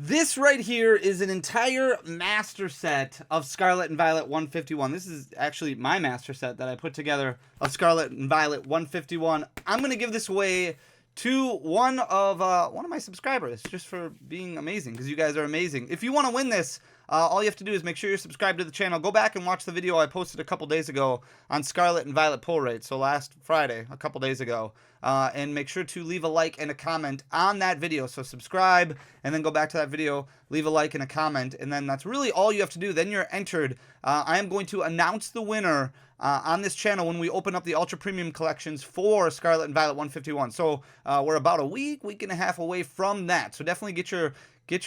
This right here is an entire master set of Scarlet and Violet 151. This is actually my master set that I put together of Scarlet and Violet 151. I'm going to give this away to one of my subscribers just for being amazing, because you guys are amazing. If you want to win this, all you have to do is make sure you're subscribed to the channel. Go back and watch the video I posted a couple days ago on Scarlet and Violet pull rates, so last Friday, a couple days ago. And make sure to leave a like and a comment on that video. So subscribe, and then go back to that video, leave a like and a comment, and then that's really all you have to do. Then you're entered. I am going to announce the winner on this channel when we open up the Ultra Premium collections for Scarlet and Violet 151. So we're about a week and a half away from that. So definitely get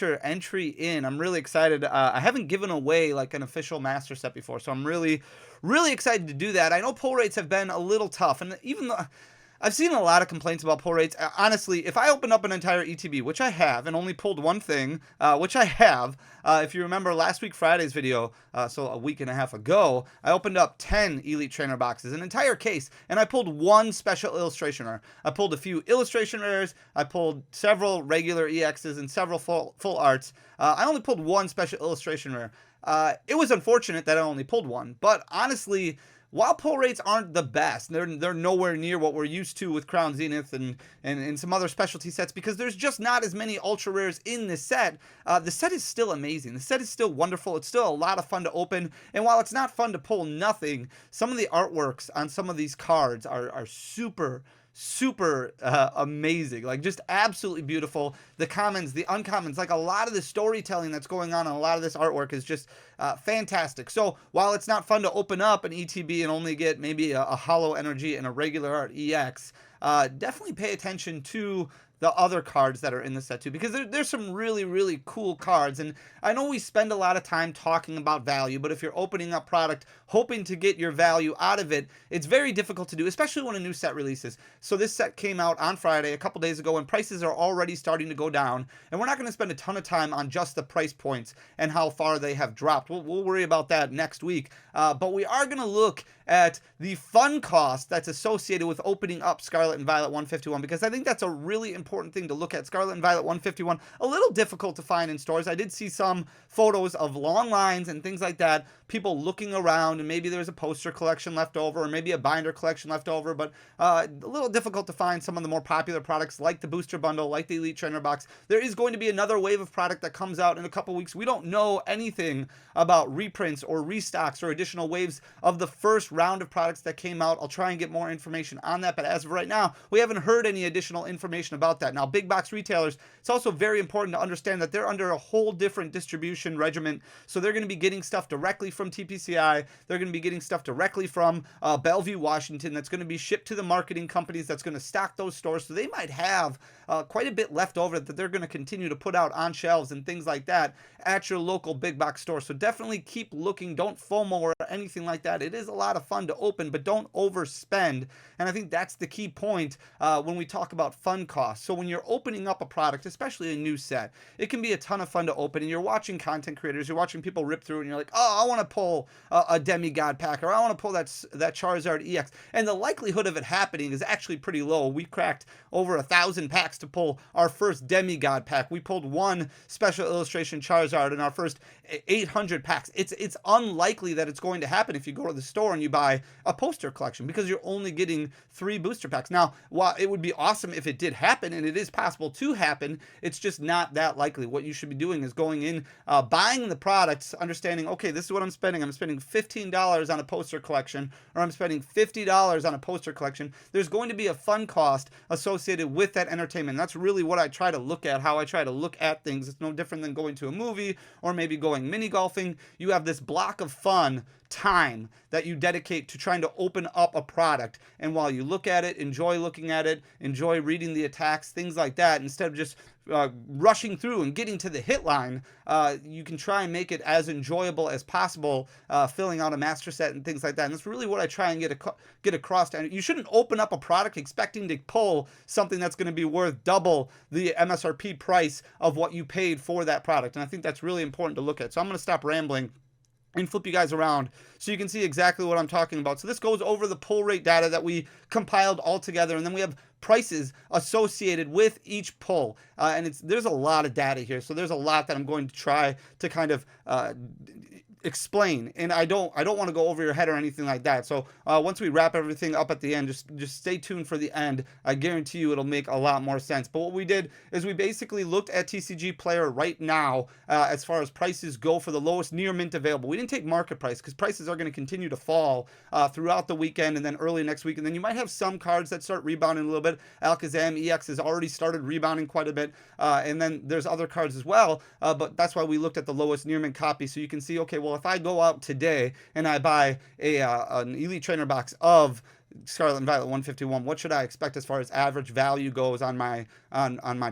your entry in. I'm really excited. I haven't given away like an official master set before, so I'm really excited to do that. I know pull rates have been a little tough, and even though I've seen a lot of complaints about pull rates. Honestly, if I open up an entire ETB, which I have, and only pulled one thing, which I have, if you remember last week Friday's video, so a week and a half ago, I opened up 10 Elite Trainer boxes, an entire case, and I pulled one special illustration rare. I pulled a few illustration rares, I pulled several regular EXs, and several full arts. I only pulled one special illustration rare. It was unfortunate that I only pulled one, but honestly, while pull rates aren't the best, they're nowhere near what we're used to with Crown Zenith and some other specialty sets, because there's just not as many ultra rares in this set. The set is still amazing. The set is still wonderful. It's still a lot of fun to open. And while it's not fun to pull nothing, some of the artworks on some of these cards are super amazing, like just absolutely beautiful. The commons, the uncommons, like a lot of the storytelling that's going on in a lot of this artwork is just fantastic. So while it's not fun to open up an ETB and only get maybe a hollow energy and a regular art EX, definitely pay attention to the other cards that are in the set too, because there's some really cool cards. And I know we spend a lot of time talking about value, but if you're opening up product hoping to get your value out of it, it's very difficult to do, especially when a new set releases. So this set came out on Friday a couple days ago, and prices are already starting to go down, and we're not going to spend a ton of time on just the price points and how far they have dropped. We'll worry about that next week, but we are going to look at the fun cost that's associated with opening up Scarlet and Violet 151, because I think that's a really important thing to look at. Scarlet and Violet 151, a little difficult to find in stores. I did see some photos of long lines and things like that, people looking around, and maybe there's a poster collection left over, or maybe a binder collection left over, but a little difficult to find some of the more popular products like the booster bundle, like the Elite Trainer box. There is going to be another wave of product that comes out in a couple weeks. We don't know anything about reprints or restocks or additional waves of the first round of products that came out. I'll try and get more information on that, but as of right now, we haven't heard any additional information about that. Now, big box retailers, it's also very important to understand that they're under a whole different distribution regimen, so they're going to be getting stuff directly from TPCI. They're going to be getting stuff directly from Bellevue, Washington, that's going to be shipped to the marketing companies that's going to stock those stores, so they might have quite a bit left over that they're going to continue to put out on shelves and things like that at your local big box store. So definitely keep looking. Don't FOMO or anything like that. It is a lot of fun to open, but don't overspend. And I think that's the key point when we talk about fun costs. So when you're opening up a product, especially a new set, it can be a ton of fun to open, and you're watching content creators, you're watching people rip through, and you're like, oh, I want to pull a demigod pack, or I want to pull that Charizard EX. And the likelihood of it happening is actually pretty low. We cracked over 1,000 packs to pull our first demigod pack. We pulled one special illustration Charizard in our first 800 packs. It's unlikely that it's going to happen if you go to the store and you buy a poster collection, because you're only getting 3 booster packs. Now, while it would be awesome if it did happen, and it is possible to happen, it's just not that likely. What you should be doing is going in, buying the products, understanding, okay, this is what I'm spending. I'm spending $15 on a poster collection, or I'm spending $50 on a poster collection. There's going to be a fun cost associated with that entertainment. And that's really what I try to look at, how I try to look at things. It's no different than going to a movie or maybe going mini golfing. You have this block of fun time that you dedicate to trying to open up a product, and while you look at it, enjoy looking at it, enjoy reading the attacks, things like that, instead of just rushing through and getting to the hit line, you can try and make it as enjoyable as possible, filling out a master set and things like that. And that's really what I try and get across. And you shouldn't open up a product expecting to pull something that's going to be worth double the MSRP price of what you paid for that product. And I think that's really important to look at. So I'm going to stop rambling and flip you guys around so you can see exactly what I'm talking about. So this goes over the pull rate data that we compiled all together, and then we have prices associated with each pull. And there's a lot of data here, so there's a lot that I'm going to try to kind of explain, and I don't want to go over your head or anything like that. So once we wrap everything up at the end, just stay tuned for the end. I guarantee you it'll make a lot more sense. But what we did is we basically looked at TCG Player right now as far as prices go for the lowest near mint available. We didn't take market price because prices are going to continue to fall throughout the weekend and then early next week, and then you might have some cards that start rebounding a little bit. Alakazam EX has already started rebounding quite a bit, and then there's other cards as well, but that's why we looked at the lowest near mint copy, so you can see, okay, well, if I go out today and I buy an Elite Trainer box of Scarlet and Violet 151, what should I expect as far as average value goes on my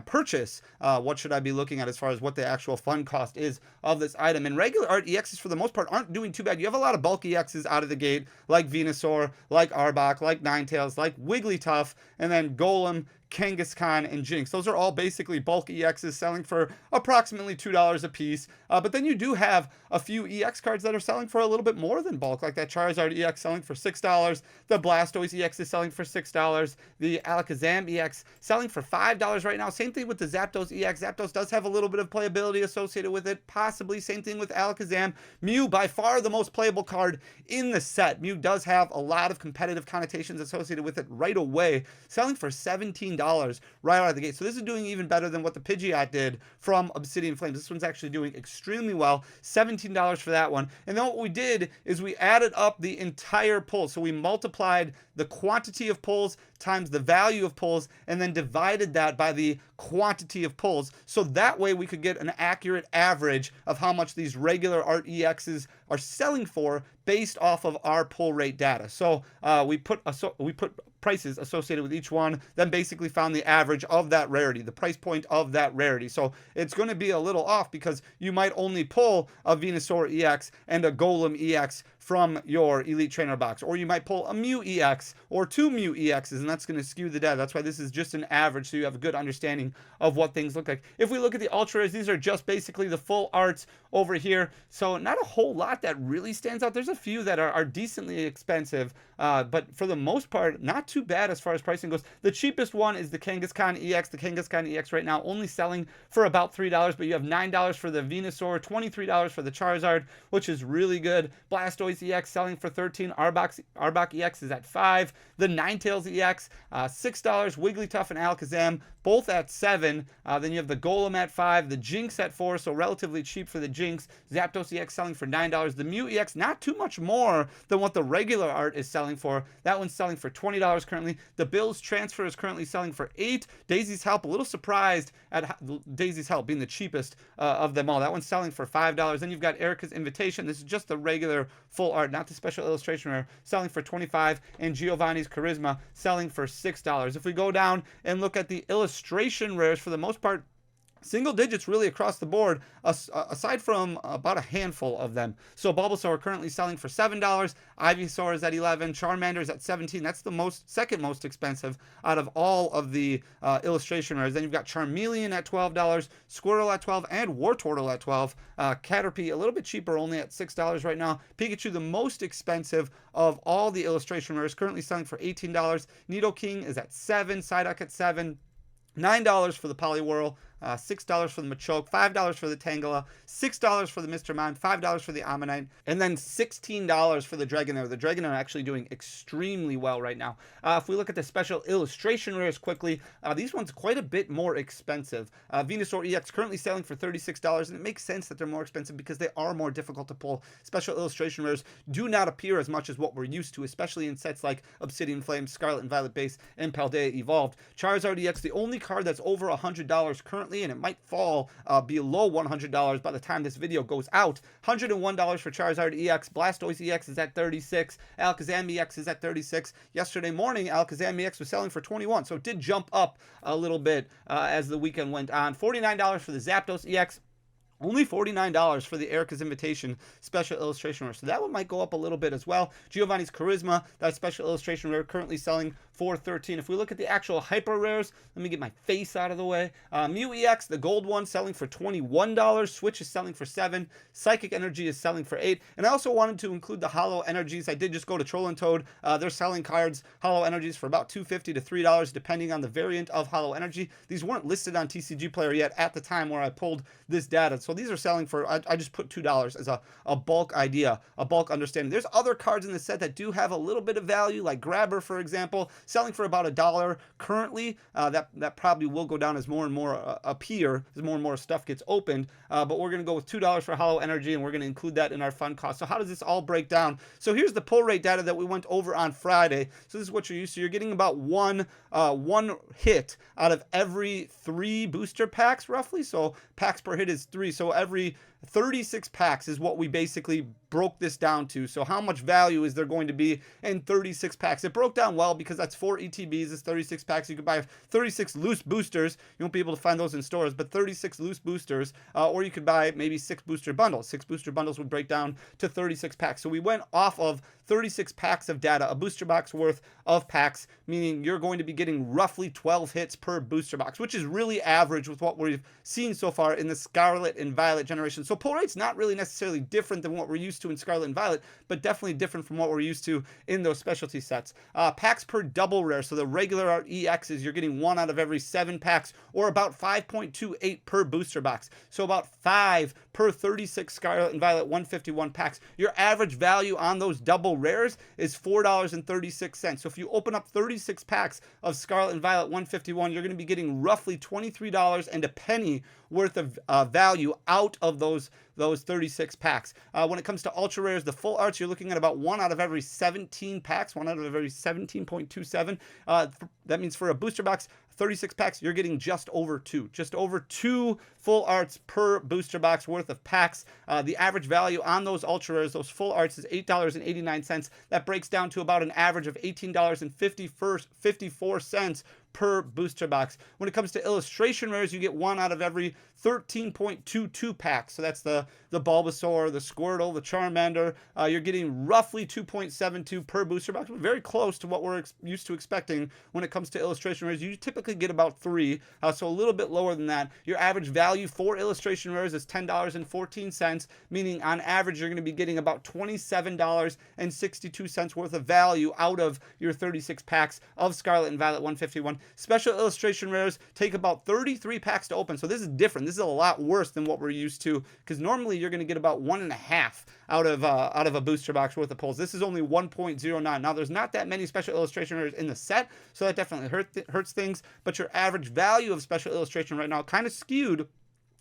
purchase? What should I be looking at as far as what the actual fund cost is of this item? And regular art EXs for the most part aren't doing too bad. You have a lot of bulk EXs out of the gate, like Venusaur, like Arbok, like Ninetales, like Wigglytuff, and then Golem, Kangaskhan, and Jinx. Those are all basically bulk EXs selling for approximately $2 a piece. But then you do have a few EX cards that are selling for a little bit more than bulk, like that Charizard EX selling for $6. The Blastoise EX is selling for $6. The Alakazam EX selling for $5 right now. Same thing with the Zapdos EX. Zapdos does have a little bit of playability associated with it, possibly. Same thing with Alakazam. Mew, by far the most playable card in the set. Mew does have a lot of competitive connotations associated with it right away, selling for $17 right out of the gate. So this is doing even better than what the Pidgeot did from Obsidian Flames. This one's actually doing extremely well. $17 for that one. And then what we did is we added up the entire pull. So we multiplied the quantity of pulls times the value of pulls and then divided that by the quantity of pulls. So that way we could get an accurate average of how much these regular art EXs are selling for based off of our pull rate data. So we put prices associated with each one, then basically found the average of that rarity, the price point of that rarity. So it's going to be a little off because you might only pull a Venusaur EX and a Golem EX from your Elite Trainer box, or you might pull a Mew EX or 2 Mew EXs, and that's going to skew the data. That's why this is just an average, so you have a good understanding of what things look like. If we look at the ultra rares, these are just basically the full arts over here, so not a whole lot that really stands out. There's a few that are decently expensive, but for the most part, not too bad as far as pricing goes. The cheapest one is the Kangaskhan EX. The Kangaskhan EX right now only selling for about $3, but you have $9 for the Venusaur, $23 for the Charizard, which is really good. Blastoise EX selling for $13. Arbok EX is at $5. The Ninetales EX, $6. Wigglytuff and Alakazam, both at $7. Then you have the Golem at $5. The Jinx at $4, so relatively cheap for the Jinx. Zapdos EX selling for $9. The Mew EX, not too much more than what the regular art is selling for. That one's selling for $20 currently. The Bills Transfer is currently selling for $8. Daisy's Help, a little surprised at Daisy's Help being the cheapest of them all. That one's selling for $5. Then you've got Erica's Invitation. This is just the regular full art, not the special illustration rare, selling for $25. And Giovanni's Charisma selling for $6. If we go down and look at the illustration rares, for the most part, single digits really across the board, aside from about a handful of them. So Bulbasaur currently selling for $7, Ivysaur is at $11, Charmander is at $17. That's the second most expensive out of all of the illustration rares. Then you've got Charmeleon at $12, Squirtle at $12, and Wartortle at $12. Caterpie a little bit cheaper, only at $6 right now. Pikachu, the most expensive of all the illustration rares, currently selling for $18. Nidoking is at $7, Psyduck at $7. $9 for the Poliwhirl, $6 for the Machoke, $5 for the Tangela, $6 for the Mr. Mime, $5 for the Ammonite, and then $16 for the Dragonair. The Dragonair actually doing extremely well right now. If we look at the special illustration rares quickly, these ones quite a bit more expensive. Venusaur EX currently selling for $36, and it makes sense that they're more expensive because they are more difficult to pull. Special illustration rares do not appear as much as what we're used to, especially in sets like Obsidian Flames, Scarlet and Violet Base, and Paldea Evolved. Charizard EX, the only card that's over $100 currently, and it might fall below $100 by the time this video goes out. $101 for Charizard EX. Blastoise EX is at $36. Alakazam EX is at $36. Yesterday morning, Alakazam EX was selling for $21, so it did jump up a little bit as the weekend went on. $49 for the Zapdos EX. Only $49 for the Erica's Invitation special illustration rare. So that one might go up a little bit as well. Giovanni's Charisma, that special illustration rare, currently selling for $13. If we look at the actual hyper rares, let me get my face out of the way. Mew EX, the gold one, selling for $21. Switch is selling for $7. Psychic Energy is selling for $8. And I also wanted to include the Hollow Energies. I did just go to Troll and Toad. They're selling cards, Hollow Energies, for about $2.50 to $3, depending on the variant of Hollow Energy. These weren't listed on TCG Player yet at the time where I pulled this data. So these are selling for, I just put $2 as a bulk idea, a bulk understanding. There's other cards in the set that do have a little bit of value, like Grabber, for example, selling for about $1 currently. That probably will go down as more and more appear, as more and more stuff gets opened. But we're going to go with $2 for Hollow Energy, and we're going to include that in our fund cost. So how does this all break down? So here's the pull rate data that we went over on Friday. So this is what you're used to. You're getting about one hit out of every 3 booster packs, roughly. So packs per hit is 3. So every 36 packs is what we basically broke this down to. So how much value is there going to be in 36 packs? It broke down well because that's 4 ETBs. It's 36 packs. You could buy 36 loose boosters. You won't be able to find those in stores, but 36 loose boosters, or you could buy maybe 6 booster bundles. 6 booster bundles would break down to 36 packs. So we went off of 36 packs of data, a booster box worth of packs, meaning you're going to be getting roughly 12 hits per booster box, which is really average with what we've seen so far in the Scarlet and Violet generation. So pull rate's not really necessarily different than what we're used to in Scarlet and Violet, but definitely different from what we're used to in those specialty sets. Packs per double rare, so the regular art EXs, you're getting 1 out of every 7 packs, or about 5.28 per booster box. So about 5 per 36 Scarlet and Violet 151 packs. Your average value on those double rares is $4.36. So if you open up 36 packs of Scarlet and Violet 151, you're going to be getting roughly $23 and a penny worth of value out of those 36 packs. When it comes to ultra rares, the full arts, you're looking at about 1 out of every 17 packs, 1 out of every 17.27. That means for a booster box, 36 packs, you're getting just over 2 full arts per booster box worth of packs. The average value on those ultra rares, those full arts, is $8.89. That breaks down to about an average of $18.54 per booster box. When it comes to illustration rares, you get 1 out of every 13.22 packs. So that's the Bulbasaur, the Squirtle, the Charmander. You're getting roughly 2.72 per booster box, very close to what we're used to expecting when it comes to illustration rares. You typically get about 3, so a little bit lower than that. Your average value for illustration rares is $10.14, meaning on average you're going to be getting about $27.62 worth of value out of your 36 packs of Scarlet and Violet 151. Special illustration rares take about 33 packs to open, so this is different. This is a lot worse than what we're used to, because normally you're going to get about 1.5 out of a booster box worth of pulls. This is only 1.09. Now there's not that many special illustration rares in the set, so that definitely hurts things, but your average value of special illustration right now kind of skewed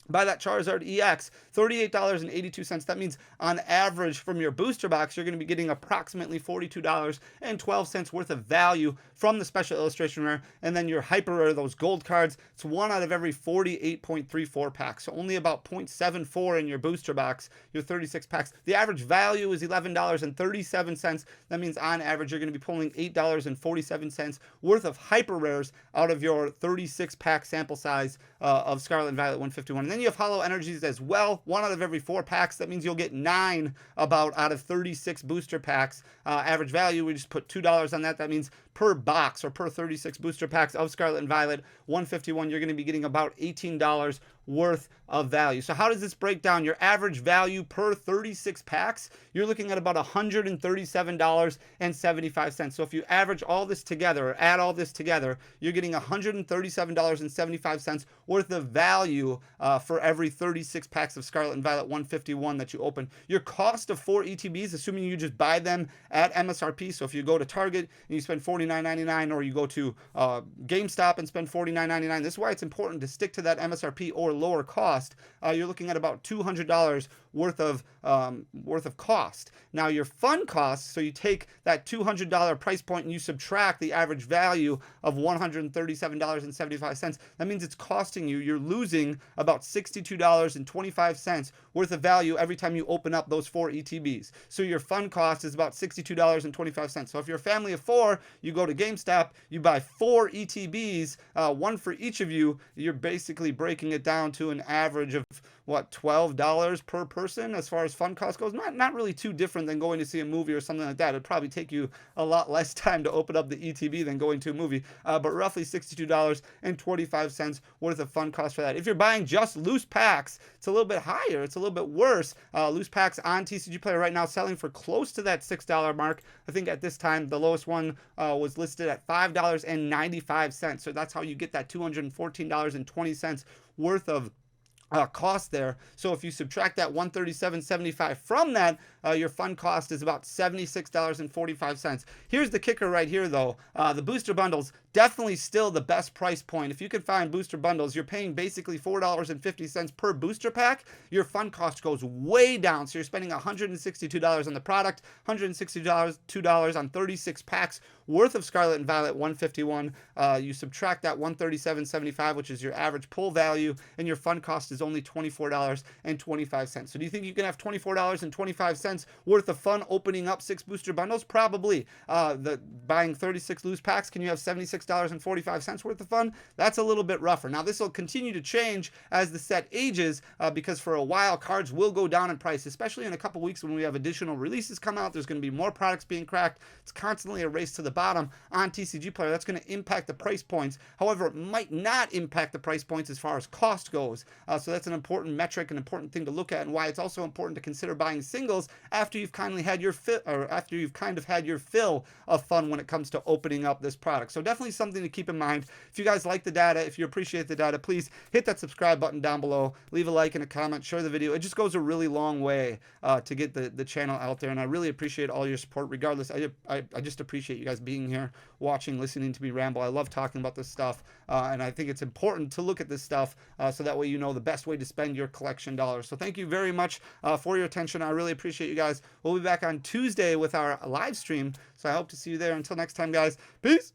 by that Charizard EX, $38.82. That means on average from your booster box, you're going to be getting approximately $42.12 worth of value from the special illustration rare. And then your hyper rare, those gold cards, it's 1 out of every 48.34 packs. So only about 0.74 in your booster box, your 36 packs. The average value is $11.37. That means on average, you're going to be pulling $8.47 worth of hyper rares out of your 36 pack sample size of Scarlet and Violet 151. And then you have Hollow Energies as well, 1 out of every 4 packs. That means you'll get 9 about out of 36 booster packs. Average value, we just put $2 on that. That means per box or per 36 booster packs of Scarlet and Violet 151, you're going to be getting about $18 worth of value. So how does this break down? Your average value per 36 packs, you're looking at about $137.75. So if you average all this together, or add all this together, you're getting $137.75 worth of value for every 36 packs of Scarlet and Violet 151 that you open. Your cost of 4 ETBs, assuming you just buy them at MSRP, so if you go to Target and you spend $49.99, or you go to GameStop and spend $49.99, this is why it's important to stick to that MSRP or lower cost. You're looking at about $200 worth of cost. Now your fund costs, so you take that $200 price point and you subtract the average value of $137.75. That means it's costing you, you're losing about $62.25 worth of value every time you open up those 4 ETBs. So your fund cost is about $62.25. So if you're a family of 4, you go to GameStop, you buy 4 ETBs, 1 for each of you, you're basically breaking it down to an average of what, $12 per person as far as fun cost goes. Not really too different than going to see a movie or something like that. It'd probably take you a lot less time to open up the ETB than going to a movie, but roughly $62.25 worth of fun cost for that. If you're buying just loose packs, it's a little bit higher. It's a little bit worse. Loose packs on TCG Player right now selling for close to that $6 mark. I think at this time the lowest one was listed at $5.95. So that's how you get that $214.20 worth of cost there. So if you subtract that $137.75 from that, your fund cost is about $76.45. Here's the kicker right here, though. The booster bundles, definitely still the best price point. If you can find booster bundles, you're paying basically $4.50 per booster pack. Your fund cost goes way down. So you're spending $162 on the product, $162 on 36 packs worth of Scarlet and Violet 151. You subtract that $137.75, which is your average pull value, and your fund cost is only $24.25. So do you think you can have $24.25 worth of fun opening up 6 booster bundles? Probably. Buying 36 loose packs, can you have $76.45 worth of fun? That's a little bit rougher. Now this will continue to change as the set ages, because for a while cards will go down in price, especially in a couple weeks when we have additional releases come out. There's going to be more products being cracked. It's constantly a race to the bottom on TCG Player. That's going to impact the price points. However, it might not impact the price points as far as cost goes. So that's an important metric, an important thing to look at, and why it's also important to consider buying singles after you've kindly had your after you've kind of had your fill of fun when it comes to opening up this product. So definitely something to keep in mind. If you guys like the data, if you appreciate the data, please hit that subscribe button down below, leave a like and a comment, share the video. It just goes a really long way to get the channel out there, and I really appreciate all your support. Regardless, I just appreciate you guys being here, watching, listening to me ramble. I love talking about this stuff, and I think it's important to look at this stuff so that way you know the best way to spend your collection dollars. So thank you very much for your attention. I really appreciate you guys. We'll be back on Tuesday with our live stream, so I hope to see you there. Until next time, guys, peace.